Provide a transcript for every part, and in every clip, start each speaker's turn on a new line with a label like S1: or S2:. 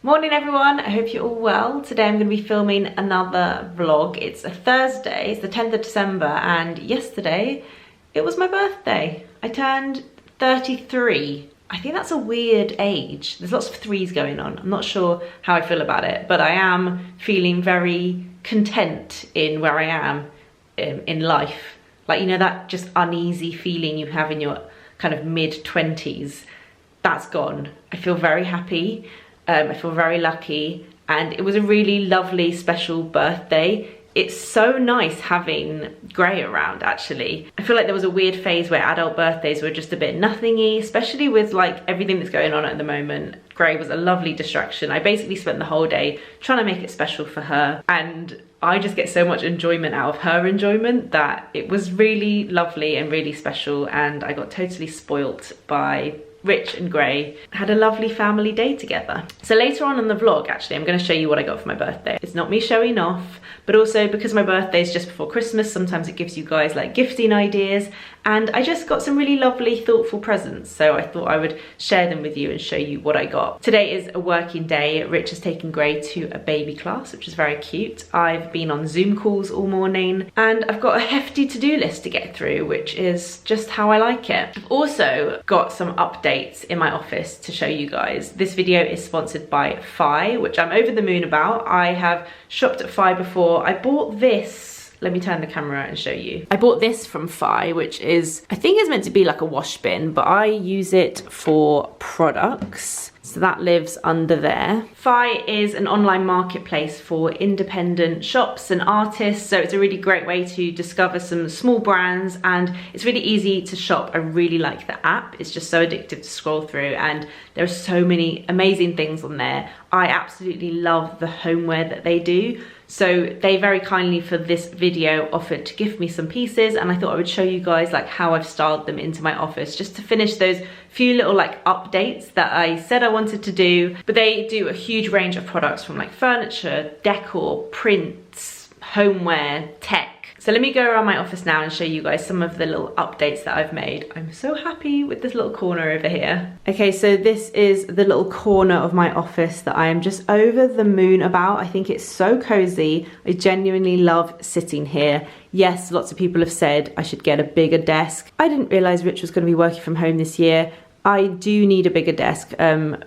S1: Morning everyone, I hope you're all well. Today I'm going to be filming another vlog. It's a Thursday, it's the 10th of December, and yesterday it was my birthday. I turned 33. I think that's a weird age. There's lots of threes going on. I'm not sure how I feel about it, but I am feeling very content in where I am in life. Like, you know, that just uneasy feeling you have in your kind of mid-20s, that's gone. I feel very happy. I feel very lucky, and it was a really lovely, special birthday. It's so nice having Gray around, actually. I feel like there was a weird phase where adult birthdays were just a bit nothingy, especially with like everything that's going on at the moment. Gray was a lovely distraction. I basically spent the whole day trying to make it special for her, and I just get so much enjoyment out of her enjoyment that it was really lovely and really special, and I got totally spoilt by Rich and Gray. Had a lovely family day together. So later on in the vlog, actually, I'm going to show you what I got for my birthday. It's not me showing off, but also because my birthday is just before Christmas, sometimes it gives you guys like gifting ideas, and I just got some really lovely, thoughtful presents, so I thought I would share them with you and show you what I got. Today is a working day. Rich has taken Gray to a baby class, which is very cute. I've been on Zoom calls all morning, and I've got a hefty to-do list to get through, which is just how I like it. I've also got some updates in my office to show you guys. This video is sponsored by Fi, which I'm over the moon about. I have shopped at Fi before. I bought this, let me turn the camera and show you. I bought this from Fi, which is, I think it's meant to be like a wash bin, but I use it for products. So that lives under there. Fi is an online marketplace for independent shops and artists, so it's a really great way to discover some small brands, and it's really easy to shop. I really like the app. It's just so addictive to scroll through, and there are so many amazing things on there. I absolutely love the homeware that they do. So they very kindly for this video offered to gift me some pieces, and I thought I would show you guys like how I've styled them into my office, just to finish those few little like updates that I said I wanted to do. But they do a huge range of products from like furniture, decor, prints, homeware, tech. So let me go around my office now and show you guys some of the little updates that I've made. I'm so happy with this little corner over here. Okay, so this is the little corner of my office that I am just over the moon about. I think it's so cozy. I genuinely love sitting here. Yes, lots of people have said I should get a bigger desk. I didn't realize Rich was going to be working from home this year. I do need a bigger desk.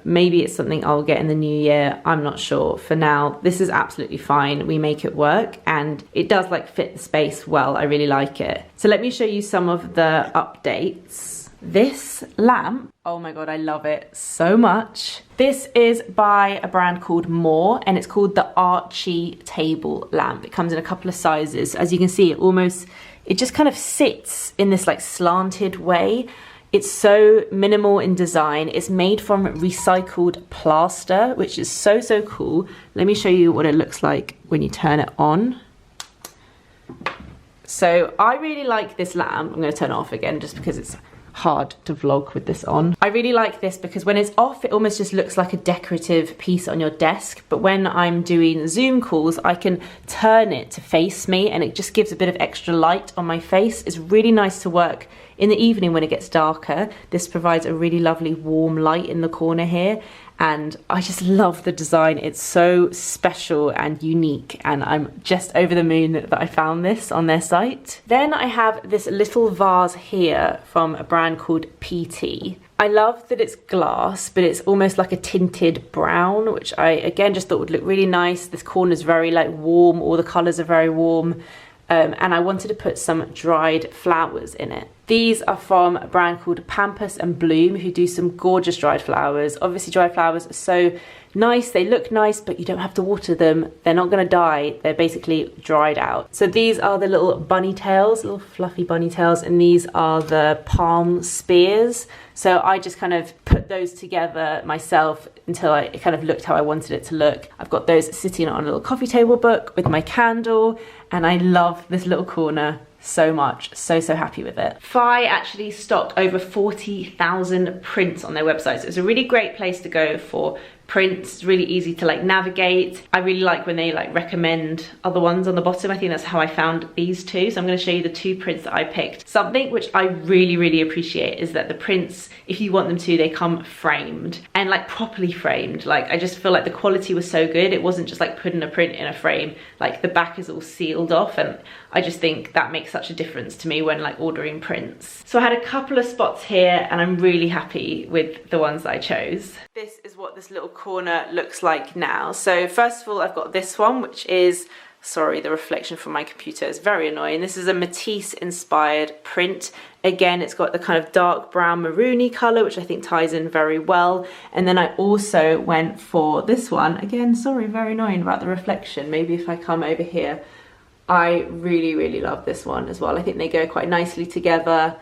S1: Maybe it's something I'll get in the new year. I'm not sure. For now, this is absolutely fine. We make it work, and it does like fit the space well. I really like it. So let me show you some of the updates. This lamp, oh my God, I love it so much. This is by a brand called More, and it's called the Archie table lamp. It comes in a couple of sizes. As you can see, it just kind of sits in this like slanted way. It's so minimal in design. It's made from recycled plaster, which is so, so cool. Let me show you what it looks like when you turn it on. So I really like this lamp. I'm gonna turn it off again just because it's hard to vlog with this on. I really like this because when it's off, it almost just looks like a decorative piece on your desk. But when I'm doing Zoom calls, I can turn it to face me, and it just gives a bit of extra light on my face. It's really nice to work in the evening when it gets darker. This provides a really lovely warm light in the corner here, and I just love the design. It's so special and unique, and I'm just over the moon that I found this on their site. Then I have this little vase here from a brand called PT. I love that it's glass, but it's almost like a tinted brown, which I again just thought would look really nice. This corner is very like warm, all the colors are very warm. And I wanted to put some dried flowers in it. These are from a brand called Pampas and Bloom, who do some gorgeous dried flowers. Obviously dried flowers are so nice, they look nice, but you don't have to water them. They're not gonna die, they're basically dried out. So these are the little bunny tails, little fluffy bunny tails, and these are the palm spears. So I just kind of put those together myself until it kind of looked how I wanted it to look. I've got those sitting on a little coffee table book with my candle, and I love this little corner so much. So happy with it. Fi actually stocked over 40,000 prints on their website, so it's a really great place to go for prints, really easy to like navigate. I really like when they like recommend other ones on the bottom. I think that's how I found these two. So I'm going to show you the two prints that I picked. Something which I really appreciate is that the prints, if you want them to, they come framed and like properly framed. Like I just feel like the quality was so good. It wasn't just like putting a print in a frame, like the back is all sealed off, and I just think that makes such a difference to me when like ordering prints. So I had a couple of spots here and I'm really happy with the ones that I chose. This is what this little corner looks like now. So first of all, I've got this one, which is, sorry, the reflection from my computer is very annoying. This is a Matisse inspired print. Again, it's got the kind of dark brown maroony color, which I think ties in very well. And then I also went for this one. Again, sorry, very annoying about the reflection. Maybe if I come over here. I really love this one as well. I think they go quite nicely together.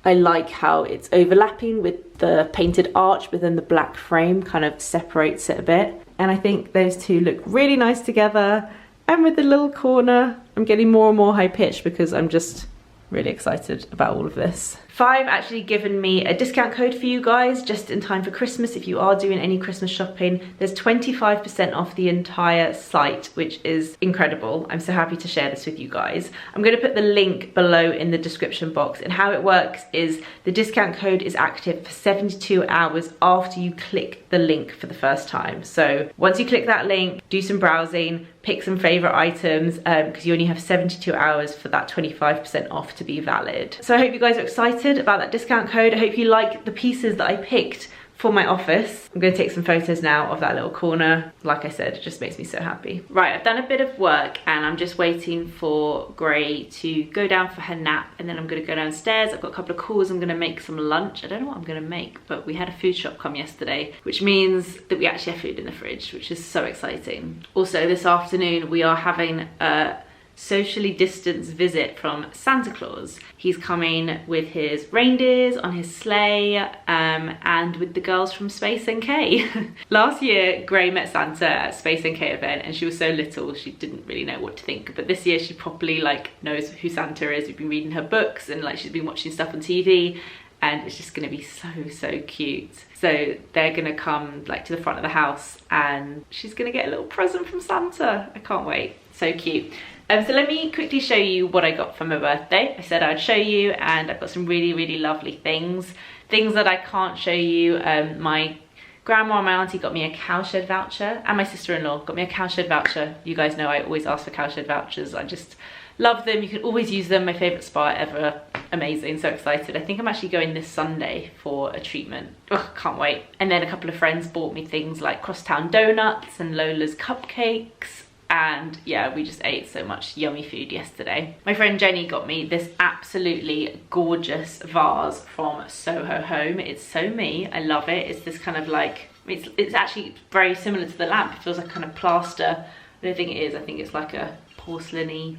S1: I like how it's overlapping with the painted arch, but then the black frame kind of separates it a bit. And I think those two look really nice together. And with the little corner, I'm getting more and more high pitched because I'm just really excited about all of this. Five actually given me a discount code for you guys just in time for Christmas. If you are doing any Christmas shopping, there's 25% off the entire site, which is incredible. I'm so happy to share this with you guys. I'm going to put the link below in the description box, and how it works is the discount code is active for 72 hours after you click the link for the first time. So once you click that link, do some browsing, pick some favorite items, because you only have 72 hours for that 25% off to be valid. So I hope you guys are excited about that discount code. I hope you like the pieces that I picked for my office. I'm going to take some photos now of that little corner. Like I said, it just makes me so happy. Right, I've done a bit of work and I'm just waiting for Gray to go down for her nap, and then I'm going to go downstairs. I've got a couple of calls. I'm going to make some lunch. I don't know what I'm going to make, but we had a food shop come yesterday, which means that we actually have food in the fridge, which is so exciting. Also, this afternoon we are having a socially distanced visit from Santa Claus. He's coming with his reindeers on his sleigh, and with the girls from Space NK. Last year, Gray met Santa at Space NK event, and she was so little she didn't really know what to think. But this year she properly like knows who Santa is. We've been reading her books and like she's been watching stuff on TV, and it's just gonna be so cute. So they're gonna come like to the front of the house and she's gonna get a little present from Santa. I can't wait, so cute. So let me quickly show you what I got for my birthday. I said I'd show you, and I've got some really lovely things. Things that I can't show you. My grandma and my auntie got me a cowshed voucher, and my sister-in-law got me a cowshed voucher. You guys know I always ask for cowshed vouchers. I just love them. You can always use them. My favourite spa ever. Amazing, so excited. I think I'm actually going this Sunday for a treatment. Oh, can't wait. And then a couple of friends bought me things like Crosstown donuts and Lola's cupcakes. And yeah, we just ate so much yummy food yesterday. My friend Jenny got me this absolutely gorgeous vase from Soho Home. It's so me, I love it. It's this kind of like, it's actually very similar to the lamp. It feels like kind of plaster. I don't think it is, I think it's like a porcelain-y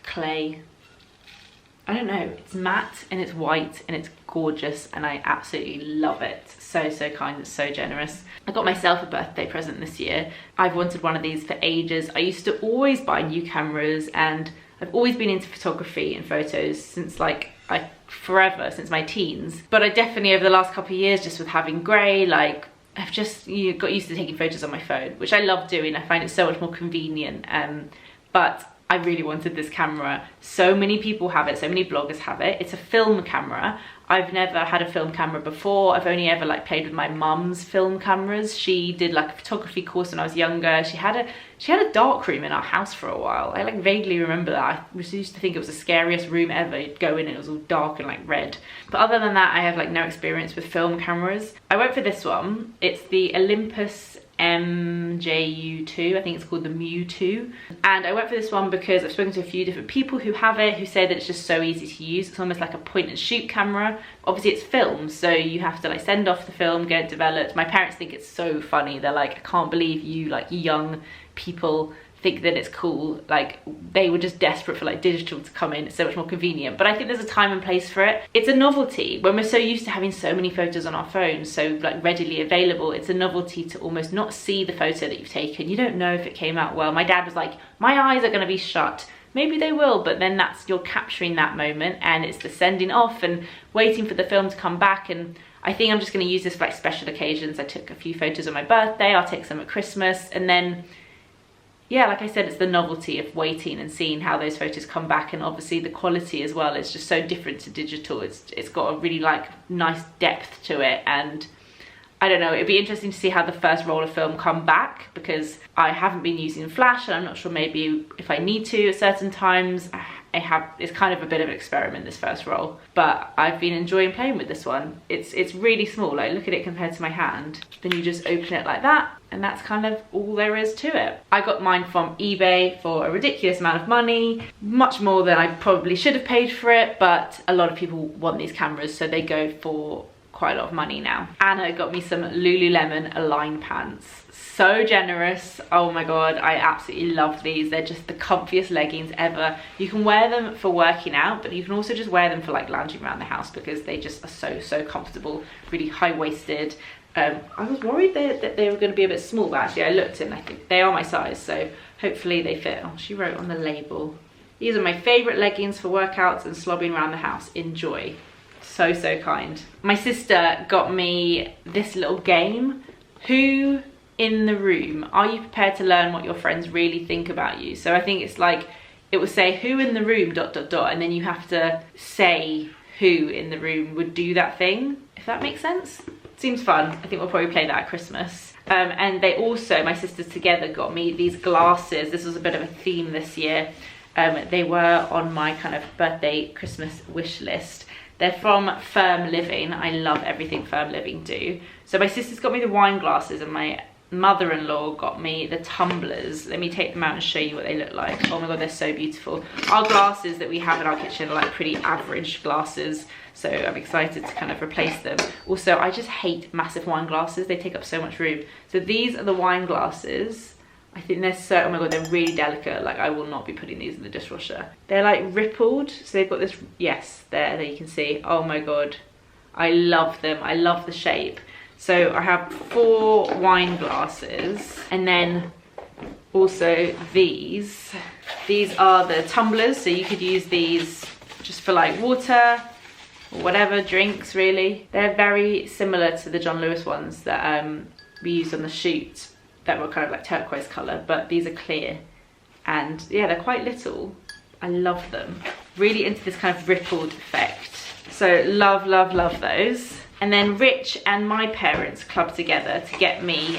S1: clay. I don't know, it's matte and it's white and it's gorgeous and I absolutely love it. So kind, it's so generous. I got myself a birthday present this year. I've wanted one of these for ages. I used to always buy new cameras, and I've always been into photography and photos since like forever, since my teens. But I definitely over the last couple of years, just with having Gray, like I've just got used to taking photos on my phone, which I love doing. I find it so much more convenient. But I really wanted this camera. So many people have it, so many bloggers have it. It's a film camera. I've never had a film camera before. I've only ever like played with my mum's film cameras. She did like a photography course when I was younger. She had a dark room in our house for a while. I like vaguely remember that. I used to think it was the scariest room ever. You'd go in and it was all dark and like red. But other than that, I have like no experience with film cameras. I went for this one. It's the Olympus MJU2, I think it's called the Mu2, and I went for this one because I've spoken to a few different people who have it, who say that it's just so easy to use. It's almost like a point and shoot camera. Obviously it's film, so you have to like send off the film, get it developed. My parents think it's so funny. They're like, I can't believe you like young people think that it's cool. Like they were just desperate for like digital to come in. It's so much more convenient, but I think there's a time and place for it. It's a novelty when we're so used to having so many photos on our phones, so like readily available. It's a novelty to almost not see the photo that you've taken. You don't know if it came out well. My dad was like, my eyes are going to be shut maybe they will, but then you're capturing that moment, and it's the sending off and waiting for the film to come back. And I think I'm just going to use this for like special occasions. I took a few photos on my birthday, I'll take some at Christmas, and then yeah, like I said, it's the novelty of waiting and seeing how those photos come back. And obviously the quality as well is just so different to digital. It's got a really like nice depth to it, and I don't know, it'd be interesting to see how the first roll of film come back, because I haven't been using flash, and I'm not sure, maybe if I need to at certain times. It's kind of a bit of an experiment, this first roll, but I've been enjoying playing with this one. It's really small, like look at it compared to my hand. Then you just open it like that, and that's kind of all there is to it. I got mine from eBay for a ridiculous amount of money, much more than I probably should have paid for it, but a lot of people want these cameras, so they go for quite a lot of money now. Anna got me some Lululemon Align pants. So generous. Oh my god, I absolutely love these. They're just the comfiest leggings ever. You can wear them for working out, but you can also just wear them for like lounging around the house, because they just are so comfortable, really high-waisted. I was worried that they were going to be a bit small, but actually I looked and I think they are my size, so hopefully they fit. Oh, she wrote on the label, these are my favourite leggings for workouts and slobbing around the house. Enjoy. So kind. My sister got me this little game. Who in the room are you prepared to learn what your friends really think about you? So I think it's like, it will say who in the room ... and then you have to say who in the room would do that thing, if that makes sense. Seems fun. I think we'll probably play that at Christmas. And they also, my sisters together, got me these glasses. This was a bit of a theme this year. They were on my kind of birthday Christmas wish list. They're from Firm Living. I love everything Firm Living do. So my sister's got me the wine glasses, and my mother-in-law got me the tumblers. Let me take them out and show you what they look like. Oh my god, they're so beautiful. Our glasses that we have in our kitchen are like pretty average glasses, so I'm excited to kind of replace them. Also, I just hate massive wine glasses. They take up so much room. So these are the wine glasses. I think they're so, oh my god, they're really delicate. Like, I will not be putting these in the dishwasher. They're like rippled, so they've got this, yes, there you can see. Oh my god, I love them. I love the shape. So I have 4 wine glasses, and then also these. These are the tumblers, so you could use these just for like water or whatever, drinks really. They're very similar to the John Lewis ones that we used on the shoot, that were kind of like turquoise colour, but these are clear, and yeah, they're quite little. I love them. Really into this kind of rippled effect. So love those. And then Rich and my parents clubbed together to get me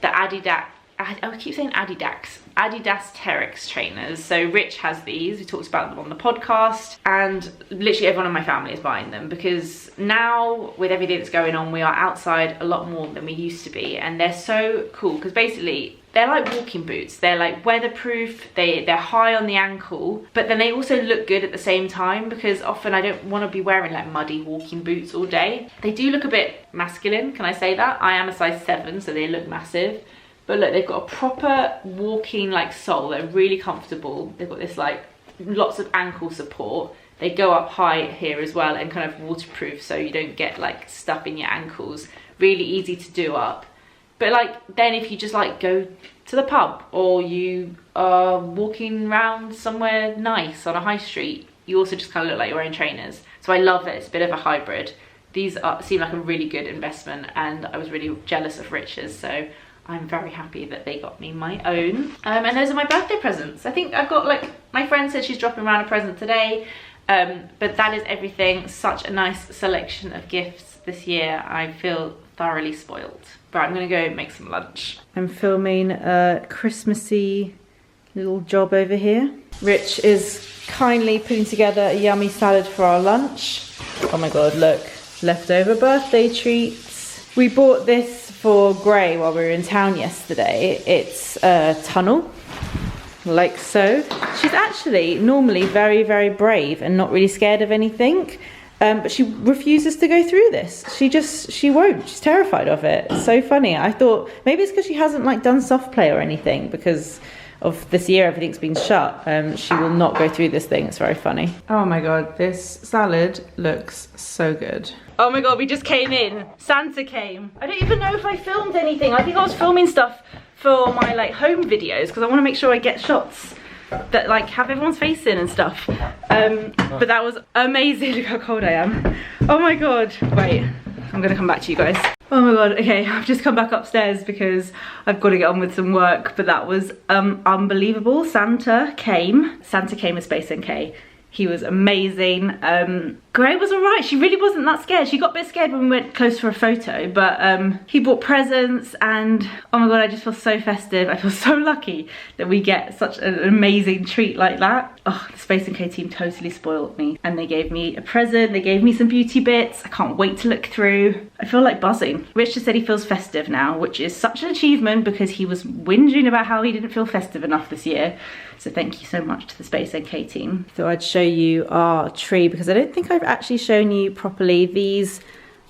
S1: the Adidas, I keep saying Adidas Terex trainers. So Rich has these, we talked about them on the podcast, and literally everyone in my family is buying them, because now with everything that's going on, we are outside a lot more than we used to be, and they're so cool, because basically they're like walking boots. They're like weatherproof, they're high on the ankle, but then they also look good at the same time, because often I don't want to be wearing like muddy walking boots all day. They do look a bit masculine, can I say that? I am a size 7, so they look massive. But look, they've got a proper walking like sole. They're really comfortable. They've got this like lots of ankle support. They go up high here as well, and kind of waterproof, so you don't get like stuff in your ankles. Really easy to do up. But like then if you just like go to the pub, or you are walking around somewhere nice on a high street, you also just kind of look like you're wearing trainers. So I love that it's a bit of a hybrid. These seem like a really good investment, and I was really jealous of Rich's, so I'm very happy that they got me my own. And those are my birthday presents. I think I've got like, my friend said she's dropping around a present today, but that is everything. Such a nice selection of gifts this year. I feel thoroughly spoiled. Right, I'm gonna go make some lunch. I'm filming a Christmassy little job over here. Rich is kindly putting together a yummy salad for our lunch. Oh my god, look, leftover birthday treats. We bought this for Gray while we were in town yesterday. It's a tunnel, like so. She's actually normally very brave and not really scared of anything, but she refuses to go through this. She won't. She's terrified of it. It's so funny. I thought maybe it's because she hasn't like done soft play or anything, because of this year everything's been shut. She will not go through this thing. It's very funny. Oh my god, this salad looks so good. Oh my god, we just came in. Santa came. I don't even know if I filmed anything. I think I was filming stuff for my like home videos, because I want to make sure I get shots that like have everyone's face in and stuff. But that was amazing. Look how cold I am. Oh my god. Wait, I'm gonna come back to you guys. Oh my god, okay, I've just come back upstairs because I've got to get on with some work, but that was unbelievable. Santa came as Space NK. He was amazing. Gray was alright, she really wasn't that scared. She got a bit scared when we went close for a photo, but he bought presents and oh my god, I just feel so festive. I feel so lucky that we get such an amazing treat like that. Oh, the Space NK team totally spoiled me. And they gave me a present, they gave me some beauty bits. I can't wait to look through. I feel like buzzing. Rich just said he feels festive now, which is such an achievement because he was whinging about how he didn't feel festive enough this year. So thank you so much to the Space NK team. So I'd show you our tree because I don't think I've actually shown you properly. These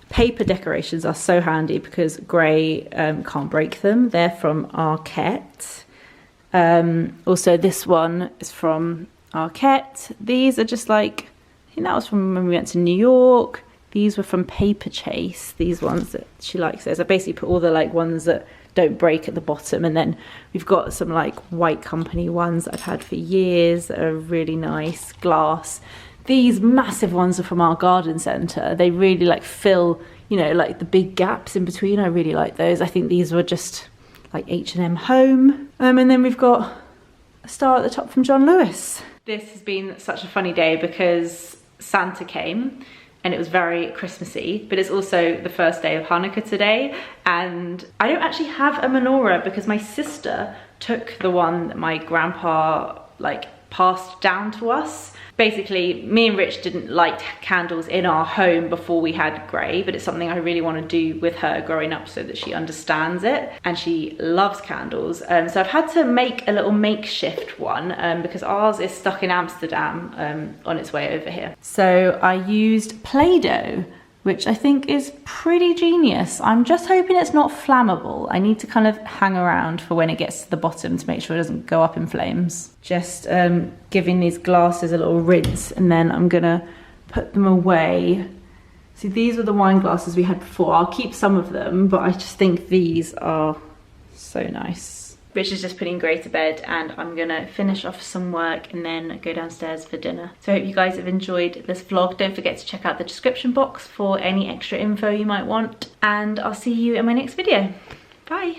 S1: paper decorations are so handy because Gray can't break them. They're from Arquette. Also this one is from Arquette. These are just like, I think that was from when we went to New York. These were from Paper Chase, these ones that she likes. So I basically put all the like ones that don't break at the bottom, and then we've got some like White Company ones that I've had for years that are really nice, glass. These massive ones are from our garden centre. They really like fill, you know, like the big gaps in between. I really like those. I think these were just like H&M Home. And then we've got a star at the top from John Lewis. This has been such a funny day because Santa came and it was very Christmassy, but it's also the first day of Hanukkah today, and I don't actually have a menorah because my sister took the one that my grandpa like passed down to us. Basically, me and Rich didn't light candles in our home before we had Gray, but it's something I really want to do with her growing up so that she understands it, and she loves candles. So I've had to make a little makeshift one because ours is stuck in Amsterdam on its way over here. So I used Play-Doh, which I think is pretty genius. I'm just hoping it's not flammable. I need to kind of hang around for when it gets to the bottom to make sure it doesn't go up in flames. Just giving these glasses a little rinse, and then I'm gonna put them away. See, these were the wine glasses we had before. I'll keep some of them, but I just think these are so nice. Rich is just putting Gray to bed, and I'm gonna finish off some work and then go downstairs for dinner. So I hope you guys have enjoyed this vlog. Don't forget to check out the description box for any extra info you might want, and I'll see you in my next video. Bye.